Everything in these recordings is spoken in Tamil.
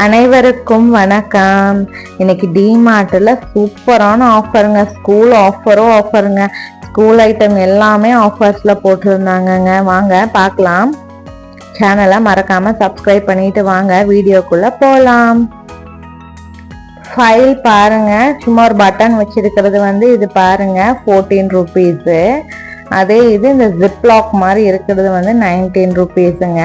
அனைவருக்கும் வணக்கம். இன்னைக்கு டிமார்ட்ல சூப்பரான ஆஃபருங்க. ஸ்கூல் ஆஃபருங்க. ஸ்கூல் ஐட்டம் எல்லாமே ஆஃபர்ஸ்ல போட்டிருந்தாங்கங்க. வாங்க பார்க்கலாம். சேனலை மறக்காம சப்ஸ்கிரைப் பண்ணிட்டு வாங்க வீடியோக்குள்ள போகலாம். ஃபைல் பாருங்க, சும்மா ஒரு பட்டன் வச்சிருக்கிறது இது பாருங்க 14 ருபீஸு. அதே இது இந்த ஜிப்லாக் மாதிரி இருக்கிறது 19 ருபீஸுங்க.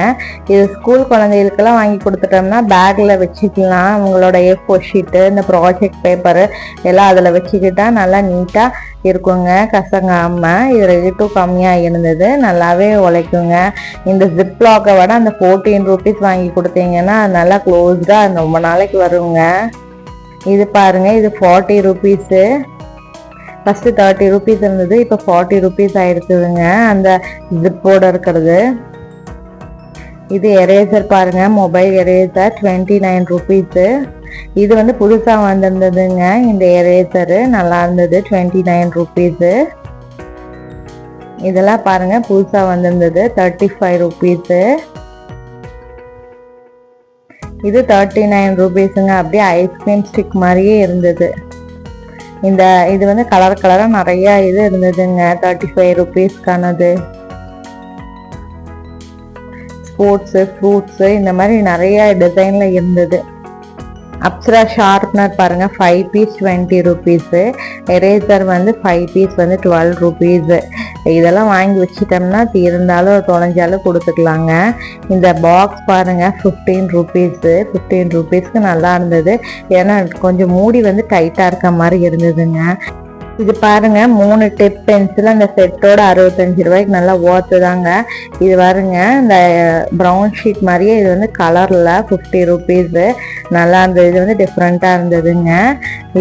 இது ஸ்கூல் குழந்தைகளுக்கெல்லாம் வாங்கி கொடுத்துட்டோம்னா பேக்கில் வச்சுக்கலாம். அவங்களோட A4 ஷீட்டு, இந்த ப்ராஜெக்ட் பேப்பரு எல்லாம் அதில் வச்சுக்கிட்டா நல்லா நீட்டாக இருக்குங்க, கசங்காமல். இது ரேட்டும் கம்மியாக இருந்தது, நல்லாவே உழைக்குங்க. இந்த ஜிப்லாக்கை விட அந்த 14 ருபீஸ் வாங்கி கொடுத்தீங்கன்னா அது நல்லா க்ளோஸ்டாக ரொம்ப நாளைக்கு வருங்க. இது பாருங்க, இது 40 ருபீஸு. ஃபஸ்ட்டு 30 ருபீஸ் இருந்தது, இப்போ 40 ருபீஸ் ஆயிடுச்சுதுங்க அந்த ஜிப்போட இருக்கிறது. இது எரேசர் பாருங்க, மொபைல் எரேசர் 29 ருபீஸு. இது புதுசாக வந்திருந்ததுங்க. இந்த எரேசரு நல்லா இருந்தது, 29 ருபீஸு. இதெல்லாம் பாருங்க புதுசாக வந்திருந்தது, 35 ருபீஸு. இது 39 ருபீஸுங்க. அப்படியே ஐஸ்கிரீம் ஸ்டிக் மாதிரியே இருந்தது. இது கலர் கலராக நிறைய இது இருந்ததுங்க. 35 ருபீஸ்க்கானது. ஸ்போர்ட்ஸு, ஃப்ரூட்ஸு, இந்த மாதிரி நிறைய டிசைன்ல இருந்தது. அப்சரா ஷார்ப்னர் பாருங்க, 5 piece 20 rupees. Eraser 5 piece 12 rupees. இதெல்லாம் வாங்கி வச்சிட்டோம்னா இருந்தாலும் தொலைஞ்சாலும் கொடுத்துக்கலாங்க. இந்த பாக்ஸ் பாருங்க 15 ருபீஸு. 15 ருபீஸ்க்கு நல்லா இருந்தது. ஏன்னா கொஞ்சம் மூடி டைட்டாக இருக்க மாதிரி இருந்ததுங்க. இது பாருங்க 3 டிப் பென்சில் அந்த செட்டோட 65 ரூபாய்க்கு நல்லா ஓத்துதாங்க. இது பாருங்க இந்த ப்ரௌன் ஷீட் மாதிரியே இது கலர்ல 50 ருபீஸு. நல்லா இருந்தது. இது டிஃப்ரெண்டா இருந்ததுங்க.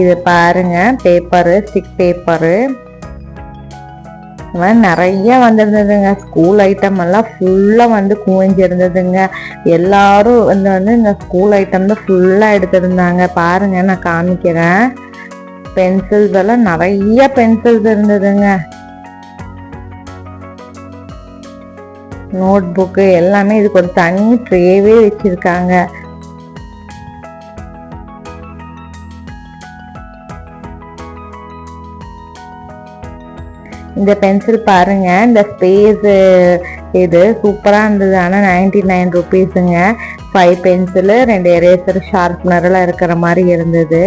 இது பாருங்க பேப்பரு, ஸ்டிக் பேப்பரு, இந்த மாதிரி நிறைய வந்திருந்ததுங்க. ஸ்கூல் ஐட்டம் எல்லாம் ஃபுல்லா குவிஞ்சிருந்ததுங்க. எல்லாரும் இந்த ஸ்கூல் ஐட்டம் தான் ஃபுல்லா எடுத்திருந்தாங்க. பாருங்க நான் காமிக்கிறேன். பென்சில்ஸ் எல்லாம் நிறைய பென்சில்ஸ் இருந்ததுங்க. நோட் புக்கு எல்லாமே இதுக்கு ஒரு தனி ட்ரேவே வச்சிருக்காங்க. இந்த பென்சில் பாருங்க, இந்த ஸ்பேஸ் இது சூப்பரா இருந்தது. ஆனால் 99 ருபீஸுங்க. 5 பென்சிலு, 2 எரேசர், ஷார்ப்னர்லாம் இருக்கிற மாதிரி இருந்தது.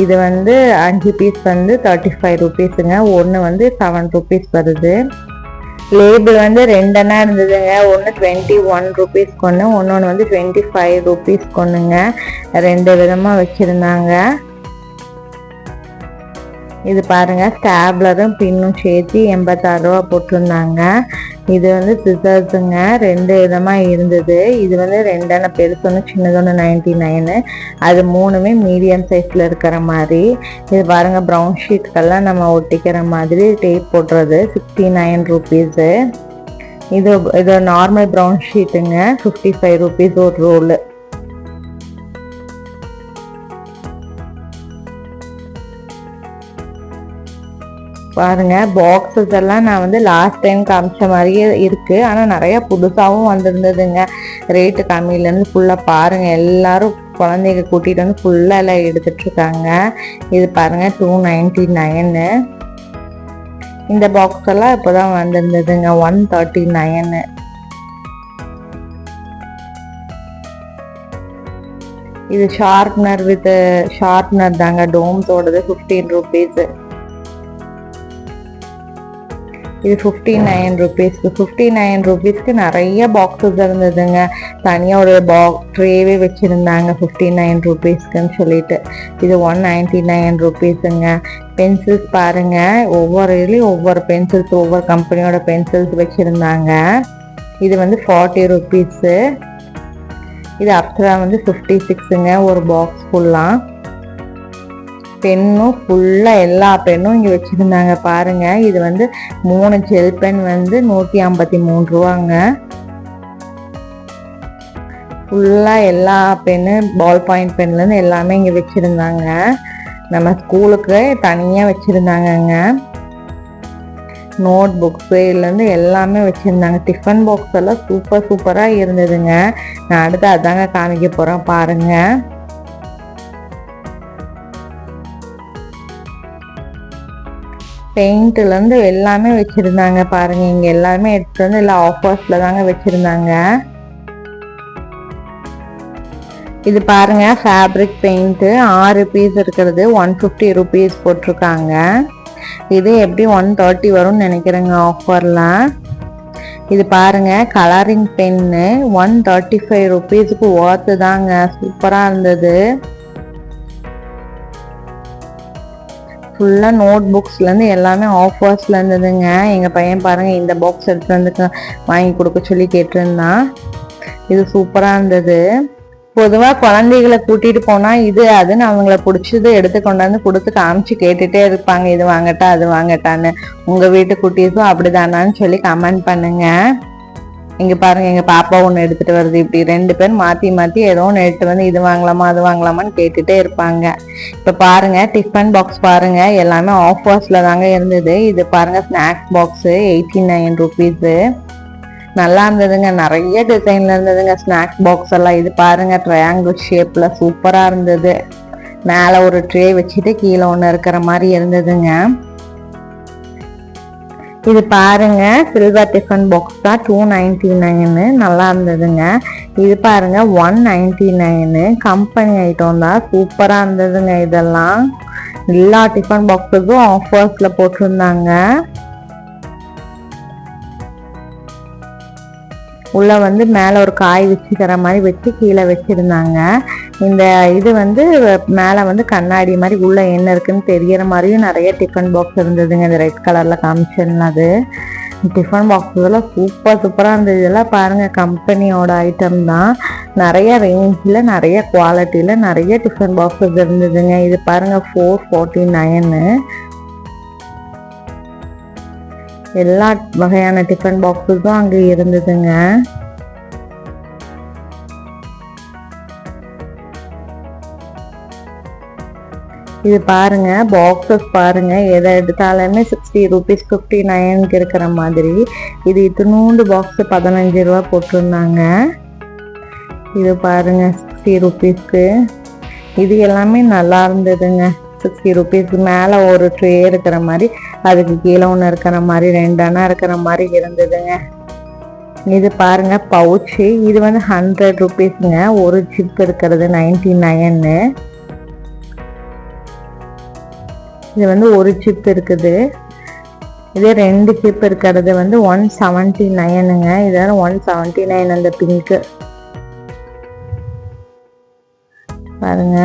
இது 5 பீஸ் 35 ருபீஸுங்க. ஒன்று 7 ருபீஸ் வருது. லேபிள் 2 அண்ணா இருந்ததுங்க. ஒன்று 21 ருபீஸ் கொண்டு, ஒன்று 25 ருபீஸ் கொண்டுங்க. 2 விதமாக வச்சுருந்தாங்க. இது பாருங்க ஸ்டாப்லரும் பின்னும் சேர்த்து 86 ரூபா போட்டிருந்தாங்க. இது சிசர்ஸுங்க, 2 விதமாக இருந்தது. இது 2 அண்ணா பெருசு ஒன்று, சின்னது ஒன்று 99. அது 3மே மீடியம் சைஸில் இருக்கிற மாதிரி. இது பாருங்க ப்ரௌன் ஷீட்கெல்லாம் நம்ம ஒட்டிக்கிற மாதிரி டேப் போடுறது, 69 ருபீஸு. இது நார்மல் ப்ரௌன் ஷீட்டுங்க, 55 ருபீஸ் ஒரு ரோலு. பாருங்க பாக்ஸஸ் எல்லாம் நான் லாஸ்ட் டைம் காமிச்ச மாதிரியே இருக்கு. ஆனால் நிறைய புதுசாகவும் வந்திருந்ததுங்க. ரேட்டு கம்மியிலேருந்து ஃபுல்லாக பாருங்க. எல்லாரும் குழந்தைங்க கூட்டிகிட்டு ஃபுல்லாக எல்லாம் எடுத்துட்டு இருக்காங்க. இது பாருங்க 299. இந்த பாக்ஸ் எல்லாம் இப்போதான் வந்திருந்ததுங்க, 139. இது ஷார்ப்னர் வித் ஷார்ப்னர் தாங்க, டோம்ஸோடது, 15 ருபீஸ். இது 59 ருபீஸ். 59 ருபீஸ்க்கு நிறைய பாக்ஸஸ் இருந்ததுங்க. தனியாக ஒரு ட்ரேவே வச்சுருந்தாங்க 59 ருபீஸ்க்குன்னு சொல்லிட்டு. இது 199 ருபீஸுங்க. பென்சில்ஸ் பாருங்க, ஒவ்வொரு இதுலேயும் ஒவ்வொரு பென்சில்ஸ், ஒவ்வொரு கம்பெனியோட பென்சில்ஸ் வச்சுருந்தாங்க. இது 40 ருபீஸு. இது அப்சரா 56ங்க ஒரு பாக்ஸ் ஃபுல்லாக. பென்னும் ஃபுல்லாக எல்லா பென்னும் இங்கே வச்சுருந்தாங்க பாருங்க. இது 3 ஜெல் பென் 153 ரூபாங்க. ஃபுல்லாக எல்லா பென்னு, பால் பாயிண்ட் பென்லேருந்து எல்லாமே இங்கே வச்சுருந்தாங்க. நம்ம ஸ்கூலுக்கு தனியாக வச்சுருந்தாங்கங்க. நோட் புக்ஸு இதுலேருந்து எல்லாமே வச்சுருந்தாங்க. டிஃபன் பாக்ஸ் எல்லாம் சூப்பராக இருந்ததுங்க. நான் அடுத்து அதாங்க காமிக்க போகிறேன் பாருங்கள். பெயிண்ட்லேருந்து எல்லாமே வச்சுருந்தாங்க பாருங்கள். இங்கே எல்லாமே எடுத்துகிட்டு வந்து எல்லாம் ஆஃபர்ஸில் தாங்க வச்சுருந்தாங்க. இது பாருங்க, ஃபேப்ரிக் பெயிண்ட்டு 6 பீஸ் இருக்கிறது 150 ருபீஸ் போட்டிருக்காங்க. இது எப்படி 130 வரும்னு நினைக்கிறேங்க ஆஃபரில். இது பாருங்க, கலரிங் பென்னு 135 ருபீஸுக்கு ஒர்த்து தாங்க. சூப்பராக இருந்தது. ஃபுல்லாக நோட் புக்ஸ்லேருந்து எல்லாமே ஆஃபர்ஸில் இருந்ததுங்க. எங்கள் பையன் பாருங்கள் இந்த பாக்ஸ் எடுத்து வந்து வாங்கி கொடுக்க சொல்லி கேட்டிருந்தான். இது சூப்பராக இருந்தது. பொதுவாக குழந்தைகளை கூட்டிகிட்டு போனால் இது அதுன்னு அவங்கள பிடிச்சது எடுத்து கொண்டாந்து கொடுத்து காமிச்சு கேட்டுகிட்டே இருப்பாங்க, இது வாங்கட்டா அது வாங்கட்டான்னு. உங்கள் வீட்டு குட்டீஸும் அப்படிதானான்னு சொல்லி கமெண்ட் பண்ணுங்க. இங்கே பாருங்கள், எங்கள் பாப்பா ஒன்று எடுத்துகிட்டு வருது. இப்படி 2 பேர் மாற்றி மாற்றி ஏதோ ஒன்று எடுத்து வந்து இது வாங்கலாமா அது வாங்கலாமான்னு கேட்டுகிட்டே இருப்பாங்க. இப்போ பாருங்கள், டிஃபன் பாக்ஸ் பாருங்கள், எல்லாமே ஆஃபர்ஸில் தாங்க இருந்தது. இது பாருங்கள், ஸ்நாக்ஸ் பாக்ஸு 89 ருபீஸு. நல்லா இருந்ததுங்க. நிறைய டிசைன்ல இருந்ததுங்க ஸ்நாக்ஸ் பாக்ஸ் எல்லாம். இது பாருங்க, ட்ரையாங்கிள் ஷேப்ல சூப்பரா இருந்தது. மேல ஒரு ட்ரே வச்சுட்டு கீழே ஒன்று இருக்கிற மாதிரி இருந்ததுங்க. இது பாருங்க, சில்வர் டிஃபன் பாக்ஸ் தான் 299. நல்லா இருந்ததுங்க. இது பாருங்க 199. கம்பெனி ஐட்டம் தான், சூப்பரா இருந்ததுங்க. இதெல்லாம் எல்லா டிஃபன் பாக்ஸுக்கும் ஆஃபர்ஸ்ல போட்டிருந்தாங்க. உள்ள வந்து மேலே ஒரு காய் வச்சுக்கிற மாதிரி வச்சு கீழே வச்சிருந்தாங்க. இந்த இது வந்து மேலே வந்து கண்ணாடி மாதிரி உள்ள என்ன இருக்குன்னு தெரியற மாதிரியும் நிறைய டிஃபன் பாக்ஸ் இருந்ததுங்க. இந்த ரெட் கலர்ல காமிச்சிருந்தது டிஃபன் பாக்ஸ் இதெல்லாம் சூப்பராக இருந்தது. இதெல்லாம் பாருங்க, கம்பெனியோட ஐட்டம் தான். நிறைய ரேஞ்சில் நிறைய குவாலிட்டியில் நிறைய டிஃபன் பாக்ஸஸ் இருந்ததுங்க. இது பாருங்க 449. எல்லா வகையான டிஃபன் பாக்ஸஸும் அங்கே இருந்ததுங்க. இது பாருங்க, பாக்ஸஸ் பாருங்க, எதை எடுத்தாலுமே 60 ருபீஸ் 59 இருக்கிற மாதிரி. இது இத்தினூண்டு பாக்ஸ் 15 ரூபா போட்டிருந்தாங்க. இது பாருங்க 60 ருபீஸ்க்கு. இது எல்லாமே நல்லா இருந்ததுங்க. 60 ருபீஸ். மேலே ஒரு ட்ரே இருக்கிற மாதிரி, அதுக்கு கீழே ஒன்று இருக்கிற மாதிரி, 2 அணா இருக்கிற மாதிரி இருந்ததுங்க. இது பாருங்க பவுச்சு. இது வந்து 100 ருபீஸ்ங்க. ஒரு சிப் இருக்கிறது 99. இது வந்து ஒரு சிப் இருக்குது. இதே 2 சிப் இருக்கிறது வந்து 179ங்க. இதெல்லாம் 179. அந்த பிங்க்கு பாருங்க,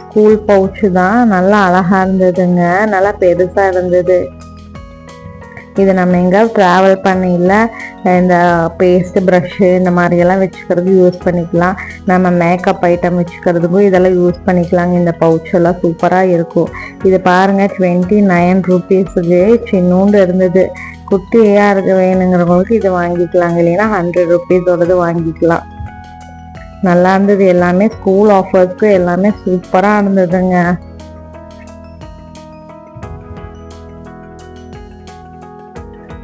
ஸ்கூல் பவுச்சு தான். நல்லா அழகா இருந்ததுங்க. நல்லா பெருசா இருந்தது. இது நம்ம எங்கேயாவது ட்ராவல் பண்ணல இந்த பேஸ்ட் ப்ரஷ்ஷு இந்த மாதிரியெல்லாம் வச்சுக்கிறது யூஸ் பண்ணிக்கலாம். நம்ம மேக்கப் ஐட்டம் வச்சுக்கிறதுக்கும் இதெல்லாம் யூஸ் பண்ணிக்கலாங்க. இந்த பவுச்செல்லாம் சூப்பராக இருக்கும். இது பாருங்கள், 29 ருபீஸுக்கு சின்னூண்டு இருந்தது. குட்டியாக இருக்க வேணுங்கிறவங்களுக்கு இது வாங்கிக்கலாங்க. இல்லைன்னா 100 ருபீஸோடது வாங்கிக்கலாம். நல்லா இருந்தது. எல்லாமே ஸ்கூல் ஆஃபர்ஸ்க்கு எல்லாமே சூப்பராக இருந்ததுங்க.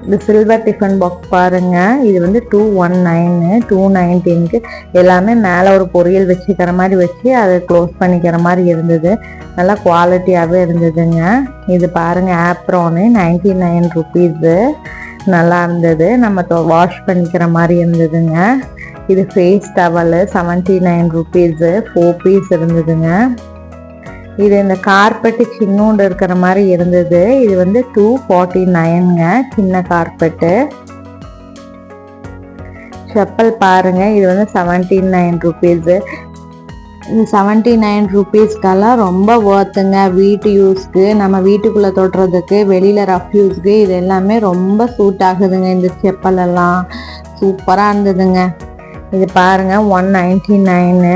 இந்த சில்வர் டிஃபன் பாக்ஸ் பாருங்க, இது வந்து 219. 219க்கு எல்லாமே மேலே ஒரு பொரியல் வச்சுக்கிற மாதிரி வச்சு அதை க்ளோஸ் பண்ணிக்கிற மாதிரி இருந்தது. நல்லா குவாலிட்டியாகவே இருந்ததுங்க. இது பாருங்க, ஆப்ரானு 99 ருபீஸு. நல்லா இருந்தது. நம்ம வாஷ் பண்ணிக்கிற மாதிரி இருந்ததுங்க. இது ஃபேஸ் டவல் 79 ருபீஸு. 4 பீஸ் இருந்ததுங்க. இது இந்த கார்பெட்டு சின்னோண்டு இருக்கிற மாதிரி இருந்தது. இது வந்து 249ங்க, சின்ன கார்பெட்டு. செப்பல் பாருங்க, இது வந்து 79 ருபீஸு. இந்த 79 ருபீஸ்க்கெல்லாம் ரொம்ப ஒர்த்துங்க. வீட்டு யூஸ்க்கு, நம்ம வீட்டுக்குள்ளே தொடுறதுக்கு, வெளியில் ரஃப் யூஸ்க்கு இது எல்லாமே ரொம்ப சூட் ஆகுதுங்க. இந்த செப்பல் எல்லாம் சூப்பராக இருந்ததுங்க. இது பாருங்க 199.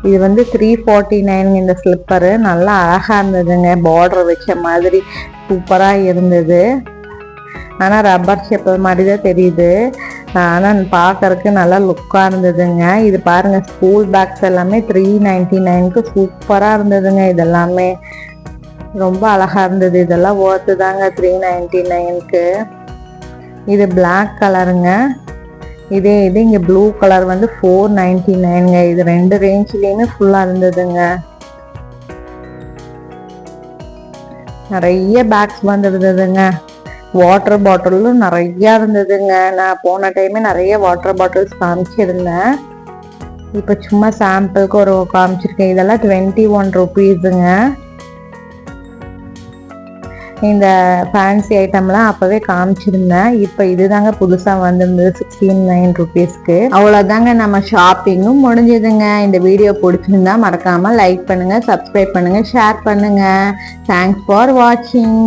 இது வந்து 349 இந்த ஸ்லிப்பரு. நல்லா அழகா இருந்ததுங்க. பார்டர் வச்ச மாதிரி சூப்பராக இருந்தது. ஆனால் ரப்பர் செப்பல் மாதிரி தான் தெரியுது. ஆனால் பார்க்கறதுக்கு நல்லா லுக்காக இருந்ததுங்க. இது பாருங்க, ஸ்கூல் பேக்ஸ் எல்லாமே 399க்கு சூப்பராக இருந்ததுங்க. இதெல்லாமே ரொம்ப அழகா இருந்தது. இதெல்லாம் ஒர்த்து தாங்க 399க்கு. இது பிளாக் கலருங்க. இதே இது இங்கே ப்ளூ கலர் வந்து 499ங்க. இது 2 ரேஞ்ச்லேயுமே ஃபுல்லாக இருந்ததுங்க. நிறைய பேக்ஸ் வந்துருந்ததுங்க. வாட்டர் பாட்டிலும் நிறையா இருந்ததுங்க. நான் போன டைமே நிறைய வாட்டர் பாட்டில்ஸ் காமிச்சிருந்தேன். இப்போ சும்மா சாம்பிளுக்கு ஒரு காமிச்சிருக்கேன். இதெல்லாம் 21 ருபீஸுங்க. இந்த ஃபேன்சி ஐட்டம்லாம் அப்போவே காமிச்சிருந்தேன். இப்போ இதுதாங்க புதுசாக வந்திருந்தது 69 ருபீஸ்க்கு. அவ்வளோதாங்க நம்ம ஷாப்பிங்கும் முடிஞ்சதுங்க. இந்த வீடியோ பிடிச்சிருந்தா மறக்காமல் லைக் பண்ணுங்கள், சப்ஸ்கிரைப் பண்ணுங்கள், ஷேர் பண்ணுங்கள். தேங்க்ஸ் ஃபார் வாட்சிங்.